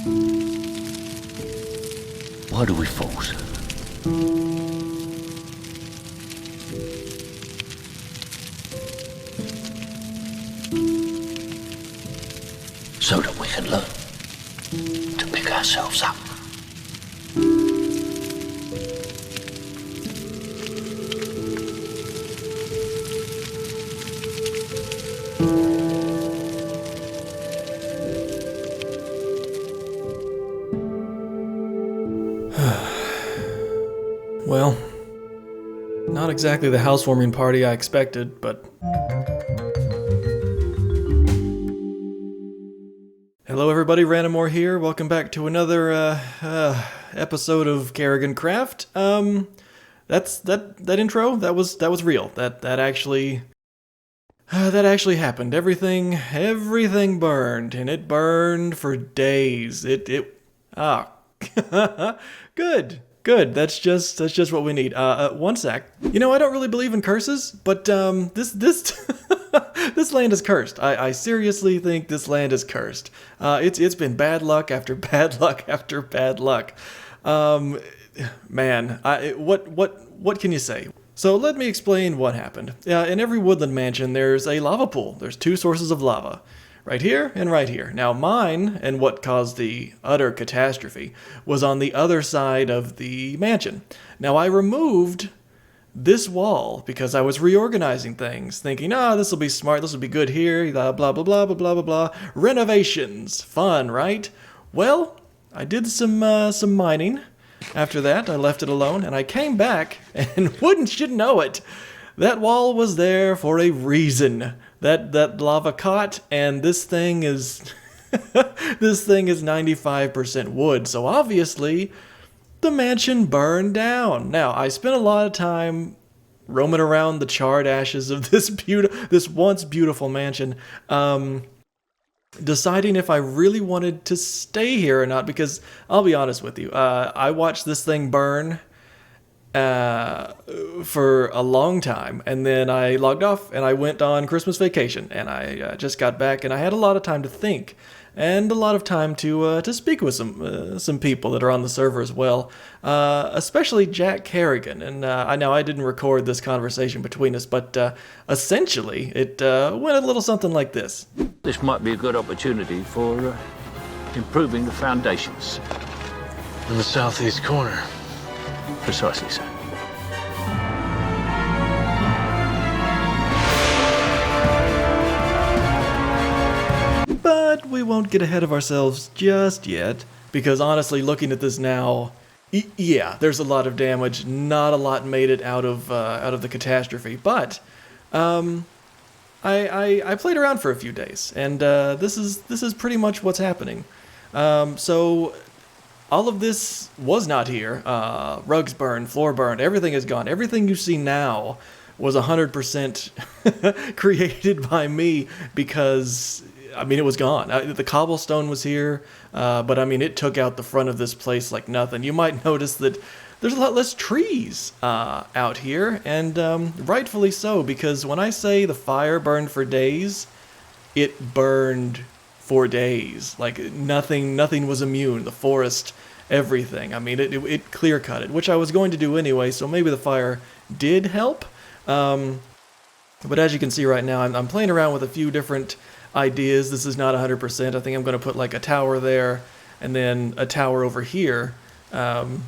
Why do we fought? So that we can learn to pick ourselves up. Well, not exactly the housewarming party I expected, but... Hello everybody, Ranormor here. Welcome back to another episode of Kerrigan Craft. That intro, that was real. That actually happened. Everything burned, and it burned for days. Good. That's just what we need. One sec. You know, I don't really believe in curses, but this this land is cursed. I seriously think this land is cursed. It's been bad luck after bad luck after bad luck. Man, what can you say? So let me explain what happened. In every woodland mansion, there's a lava pool. There's two sources of lava. Right here and right here. Now mine, and what caused the utter catastrophe, was on the other side of the mansion. Now I removed this wall because I was reorganizing things, thinking, this will be smart, this will be good here, blah, blah, blah, blah, blah, blah, blah. Renovations. Fun, right? Well, I did some mining. After that, I left it alone, and I came back, and wouldn't you know it, that wall was there for a reason. That lava caught, and this thing is this thing is 95% wood, so obviously the mansion burned down. Now, I spent a lot of time roaming around the charred ashes of this once beautiful mansion, deciding if I really wanted to stay here or not, because I'll be honest with you, I watched this thing burn for a long time, and then I logged off and I went on Christmas vacation, and I just got back, and I had a lot of time to think and a lot of time to speak with some people that are on the server as well, especially Jack Kerrigan. And I know I didn't record this conversation between us, but essentially it went a little something like this. This might be a good opportunity for improving the foundations. In the southeast corner. Precisely so. But we won't get ahead of ourselves just yet, because honestly, looking at this now, yeah, there's a lot of damage. Not a lot made it out of the catastrophe, but I played around for a few days, and this is pretty much what's happening. So all of this was not here. Rugs burned, floor burned, everything is gone. Everything you see now was 100% created by me, because I mean, it was gone. The cobblestone was here, but I mean, it took out the front of this place like nothing. You might notice that there's a lot less trees out here, and rightfully so, because when I say the fire burned for days, it burned for days. Like nothing was immune. The forest, everything. I mean, it clear cut it, which I was going to do anyway, so maybe the fire did help. But as you can see right now, I'm playing around with a few different ideas. This is not 100%. I think I'm going to put like a tower there, and then a tower over here, and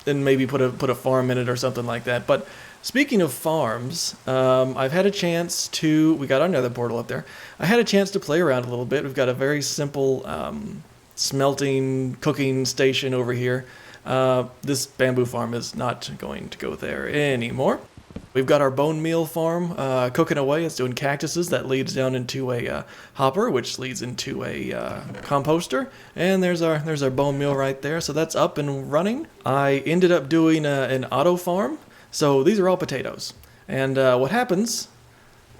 maybe put a farm in it or something like that. But speaking of farms, I've had a chance to... We got another portal up there. I had a chance to play around a little bit. We've got a very simple smelting, cooking station over here. This bamboo farm is not going to go there anymore. We've got our bone meal farm cooking away. It's doing cactuses. That leads down into a hopper, which leads into a composter. And there's our bone meal right there. So that's up and running. I ended up doing an auto farm. So these are all potatoes. And what happens,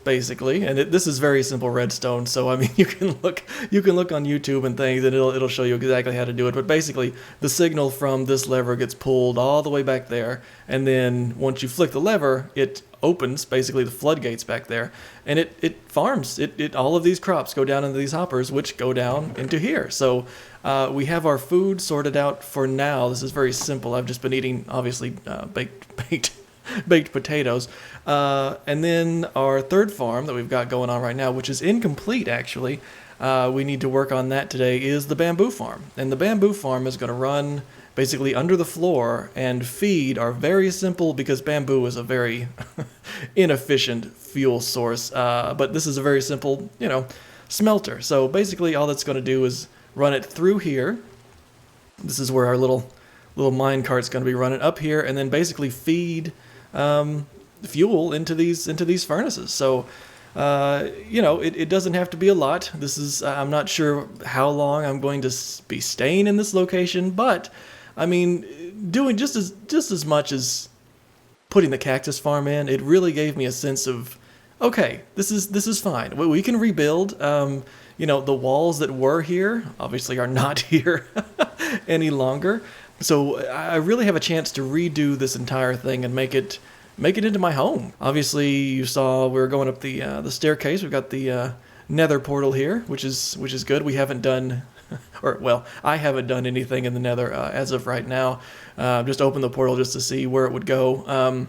basically, and this is very simple redstone. So I mean, you can look on YouTube and things, and it'll show you exactly how to do it. But basically, the signal from this lever gets pulled all the way back there, and then once you flick the lever, it opens basically the floodgates back there, and it farms. All of these crops go down into these hoppers, which go down into here. So we have our food sorted out for now. This is very simple. I've just been eating, obviously, baked potatoes. And then our third farm that we've got going on right now, which is incomplete actually, we need to work on that today, is the bamboo farm. And the bamboo farm is going to run basically under the floor and feed our very simple, because bamboo is a very inefficient fuel source, but this is a very simple, smelter. So basically all that's going to do is run it through here. This is where our little mine cart's going to be running up here, and then basically feed fuel into these furnaces. So it doesn't have to be a lot. This is I'm not sure how long I'm going to be staying in this location, but I mean, doing just as much as putting the cactus farm in, it really gave me a sense of, okay, this is fine. We can rebuild. The walls that were here obviously are not here any longer. So I really have a chance to redo this entire thing and make it into my home. Obviously, you saw we were going up the staircase. We've got the nether portal here, which is good. We haven't done, I haven't done anything in the nether as of right now. Just opened the portal just to see where it would go.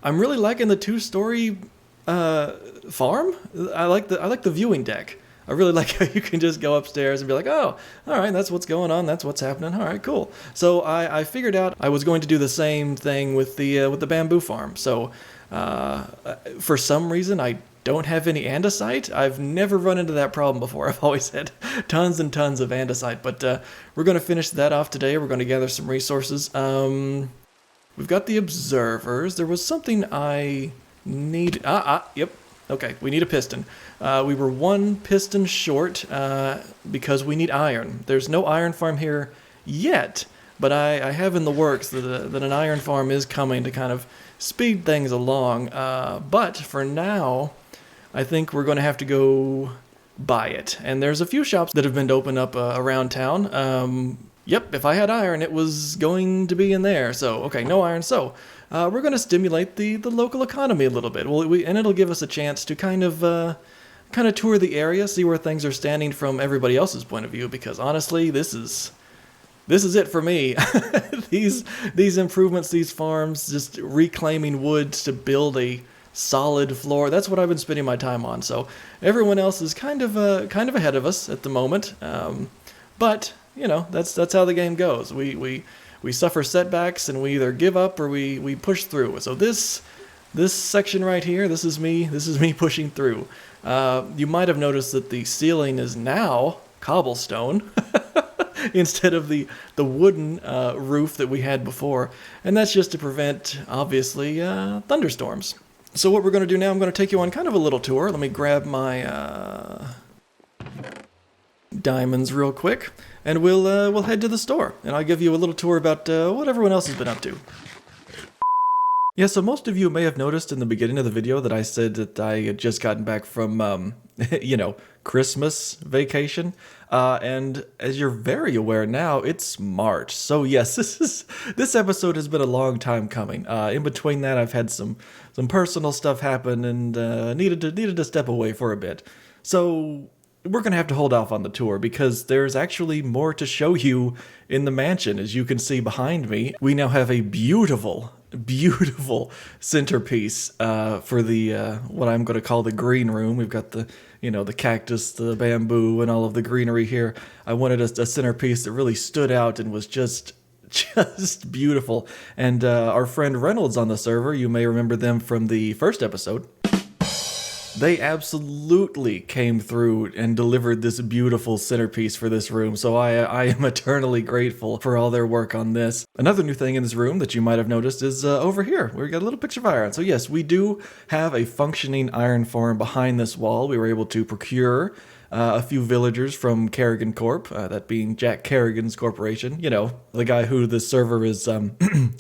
I'm really liking the 2-story farm. I like the viewing deck. I really like how you can just go upstairs and be like, oh, all right, that's what's going on. That's what's happening. All right, cool. So I figured out I was going to do the same thing with the bamboo farm. So for some reason, I don't have any andesite. I've never run into that problem before. I've always had tons and tons of andesite. But we're going to finish that off today. We're going to gather some resources. We've got the observers. There was something I need. Yep. Okay, we need a piston. We were 1 piston short because we need iron. There's no iron farm here yet, but I have in the works that an iron farm is coming to kind of speed things along. But for now, I think we're going to have to go buy it. And there's a few shops that have been opened up around town. Yep, if I had iron, it was going to be in there. So, okay, no iron. So, we're going to stimulate the local economy a little bit. And it'll give us a chance to kind of tour the area, see where things are standing from everybody else's point of view. Because honestly, this is it for me. these improvements, these farms, just reclaiming woods to build a solid floor. That's what I've been spending my time on. So everyone else is kind of ahead of us at the moment. But that's how the game goes. We suffer setbacks and we either give up or we push through. So this section right here, this is me pushing through. You might have noticed that the ceiling is now cobblestone instead of the wooden roof that we had before, and that's just to prevent, obviously, thunderstorms. So what we're going to do now, I'm going to take you on kind of a little tour. Let me grab my diamonds real quick, and we'll head to the store, and I'll give you a little tour about what everyone else has been up to. Yeah, so most of you may have noticed in the beginning of the video that I said that I had just gotten back from, Christmas vacation. And as you're very aware now, it's March. So yes, this episode has been a long time coming. In between that, I've had some personal stuff happen and needed to step away for a bit. So we're going to have to hold off on the tour because there's actually more to show you in the mansion. As you can see behind me, we now have a beautiful centerpiece for the what I'm going to call the green room. We've got the cactus, the bamboo, and all of the greenery here. I wanted a centerpiece that really stood out and was just beautiful. And our friend Reynolds on the server, you may remember them from the first episode. They absolutely came through and delivered this beautiful centerpiece for this room, so I am eternally grateful for all their work on this. Another new thing in this room that you might have noticed is over here. We've got a little picture of iron. So yes, we do have a functioning iron farm behind this wall. We were able to procure a few villagers from Kerrigan Corp, that being Jack Kerrigan's corporation. The guy who the server is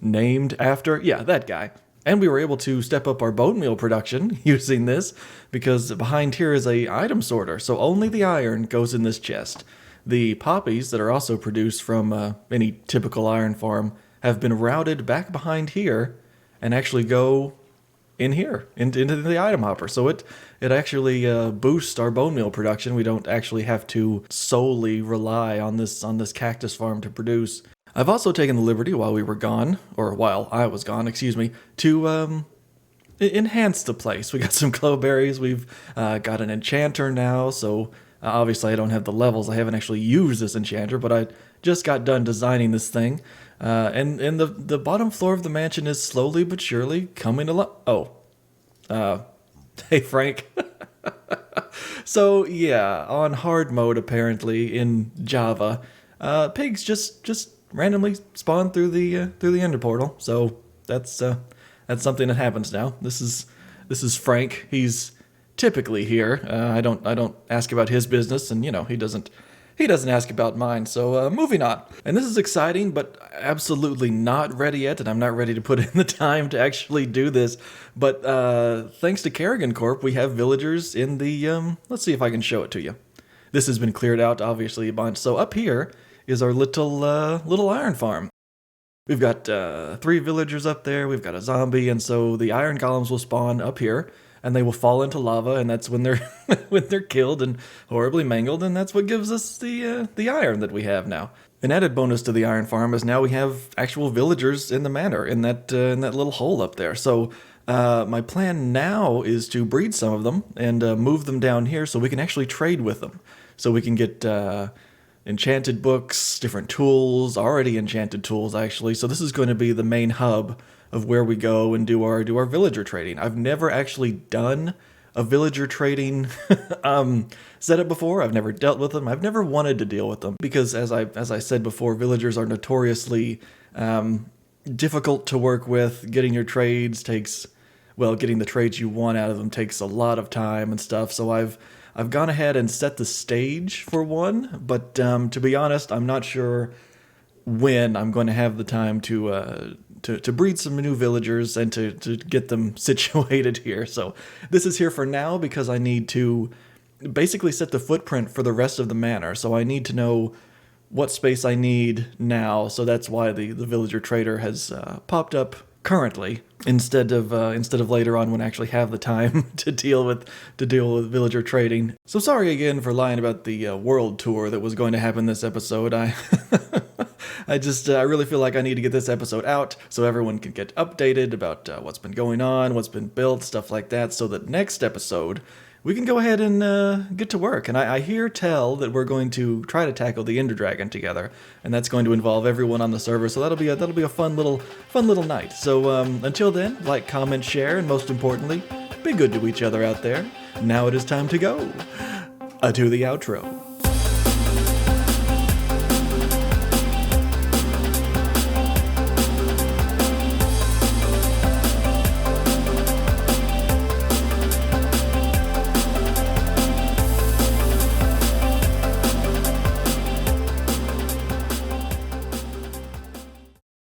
named after. Yeah, that guy. And we were able to step up our bone meal production using this, because behind here is a item sorter, so only the iron goes in this chest. The poppies that are also produced from any typical iron farm have been routed back behind here and actually go in here, into the item hopper. So it actually boosts our bone meal production. We don't actually have to solely rely on this cactus farm to produce. I've also taken the liberty while we were gone, or while I was gone, excuse me, to enhance the place. We got some glowberries. We've got an enchanter now, so obviously I don't have the levels. I haven't actually used this enchanter, but I just got done designing this thing. And the bottom floor of the mansion is slowly but surely coming along. Oh. Hey, Frank. So, yeah, on hard mode, apparently, in Java, pigs just randomly spawn through the ender portal. So, that's something that happens now. This is Frank. He's typically here. I don't ask about his business, and he doesn't ask about mine. So moving on. And this is exciting, but absolutely not ready yet, and I'm not ready to put in the time to actually do this. But thanks to Kerrigan Corp, we have villagers in the let's see if I can show it to you. This has been cleared out obviously a bunch. So up here is our little iron farm. We've got 3 villagers up there, we've got a zombie, and so the iron golems will spawn up here, and they will fall into lava, and that's when they're when they're killed and horribly mangled, and that's what gives us the iron that we have now. An added bonus to the iron farm is now we have actual villagers in the manor, in that little hole up there. So my plan now is to breed some of them and move them down here so we can actually trade with them. So we can get enchanted books, different tools, already enchanted tools actually. So this is going to be the main hub of where we go and do our villager trading. I've never actually done a villager trading setup before. I've never dealt with them. I've never wanted to deal with them because, as I said before, villagers are notoriously difficult to work with. Getting your trades getting the trades you want out of them takes a lot of time and stuff. So I've gone ahead and set the stage for one, but to be honest, I'm not sure when I'm going to have the time to breed some new villagers and to get them situated here. So this is here for now because I need to basically set the footprint for the rest of the manor. So I need to know what space I need now. So that's why the villager trader has popped up currently instead of later on when I actually have the time to deal with villager trading. So sorry again for lying about the world tour that was going to happen this episode. I really feel like I need to get this episode out so everyone can get updated about what's been going on, what's been built, stuff like that, so that next episode we can go ahead and get to work. And I hear tell that we're going to try to tackle the Ender Dragon together, and that's going to involve everyone on the server. So that'll be a fun little night. So until then, like, comment, share, and most importantly, be good to each other out there. Now it is time to go to the outro.